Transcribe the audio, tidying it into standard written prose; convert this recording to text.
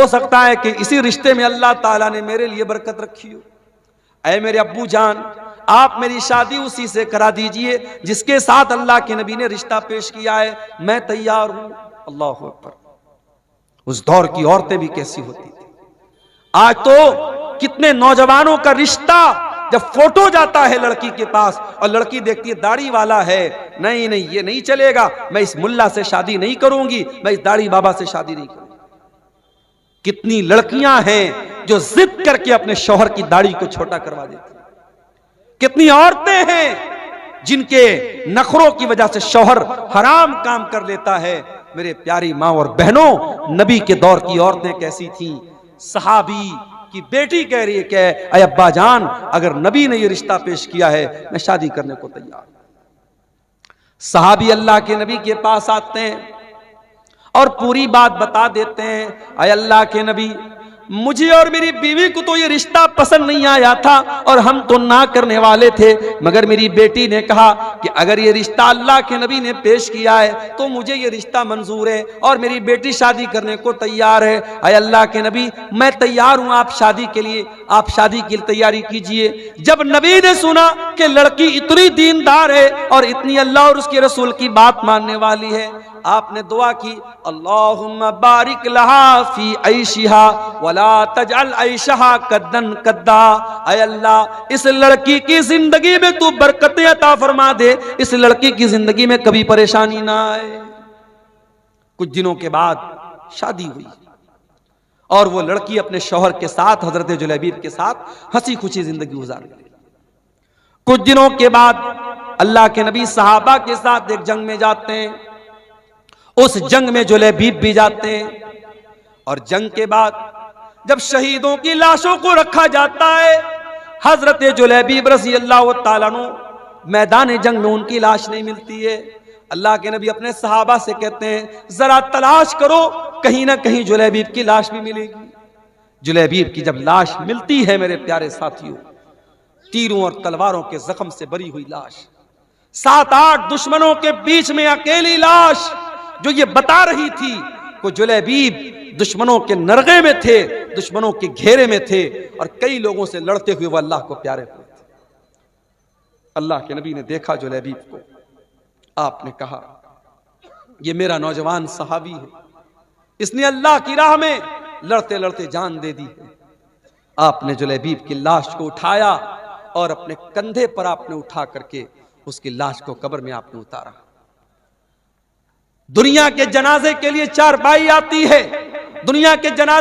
हो सकता है कि इसी रिश्ते में अल्लाह ताला ने मेरे लिए बरकत रखी हो। ऐ मेरे अब्बू जान, आप मेरी शादी उसी से करा दीजिए जिसके साथ अल्लाह के नबी ने रिश्ता पेश किया है, मैं तैयार हूं। अल्लाह अकबर। उस दौर की औरतें भी कैसी होती थी। आज तो कितने नौजवानों का रिश्ता, जब फोटो जाता है लड़की के पास और लड़की देखती है दाढ़ी वाला है, नहीं नहीं ये नहीं चलेगा, मैं इस मुल्ला से शादी नहीं करूंगी, मैं इस दाढ़ी बाबा से शादी नहीं करूंगी। कितनी लड़कियां हैं जो जिद करके अपने शौहर की दाढ़ी को छोटा करवा देती। कितनी औरतें हैं जिनके नखरों की वजह से शौहर हराम काम कर लेता है। मेरे प्यारी माँ और बहनों, नबी के दौर की औरतें कैसी थीं। सहाबी की बेटी कह रही है कि अय अब्बा जान, अगर नबी ने यह रिश्ता पेश किया है, मैं शादी करने को तैयार। सहाबी अल्लाह के नबी के पास आते हैं और पूरी बात बता देते हैं, अय अल्लाह के नबी, मुझे और मेरी बीवी को तो ये रिश्ता पसंद नहीं आया था और हम तो ना करने वाले थे, मगर मेरी बेटी ने कहा कि अगर ये रिश्ता अल्लाह के नबी ने पेश किया है तो मुझे ये रिश्ता मंजूर है और मेरी बेटी शादी करने को तैयार है। अय अल्लाह के नबी, मैं तैयार हूं आप शादी के लिए, आप शादी की तैयारी कीजिए। जब नबी ने सुना कि लड़की इतनी दीनदार है और इतनी अल्लाह और उसके रसूल की बात मानने वाली है, आपने दुआ की, अल्लाहुम्मा बारिक लहा फी ऐशिहा वला तजअल ऐशहा कद्दन कद्दा। ऐ अल्लाह, इस लड़की की जिंदगी में तू बरकतें अता फरमा दे, इस लड़की की जिंदगी में कभी परेशानी ना आए। कुछ दिनों के बाद शादी हुई और वो लड़की अपने शौहर के साथ, हजरत जुलैबीब के साथ हंसी खुशी जिंदगी गुजार गई। कुछ दिनों के बाद अल्लाह के नबी सहाबा के साथ एक जंग में जाते हैं। उस जंग में जुलैबीब भी जाते हैं और जंग के बाद जब शहीदों की लाशों को रखा जाता है, हजरत जुलैबीब रज़ी अल्लाह ताला अन्हु मैदान जंग में उनकी लाश नहीं मिलती है। अल्लाह के नबी अपने सहाबा से कहते हैं, जरा तलाश करो, कहीं ना कहीं जुलैबीब की लाश भी मिलेगी। जुलैबीब की जब लाश मिलती है मेरे प्यारे साथियों, तीरों और तलवारों के जख्म से भरी हुई लाश, 7-8 दुश्मनों के बीच में अकेली लाश, जो ये बता रही थी कि जुलैबीब दुश्मनों के नरगे में थे, दुश्मनों के घेरे में थे और कई लोगों से लड़ते हुए वो अल्लाह को प्यारे हुए थे। अल्लाह के नबी ने देखा जुलैबीब को, आपने कहा ये मेरा नौजवान सहाबी है, इसने अल्लाह की राह में लड़ते लड़ते जान दे दी है। आपने जुलैबीब की लाश को उठाया और अपने कंधे पर आपने उठा करके उसकी लाश को कब्र में आपने उतारा। दुनिया के जनाजे के लिए चारपाई आती है, दुनिया के जनाजे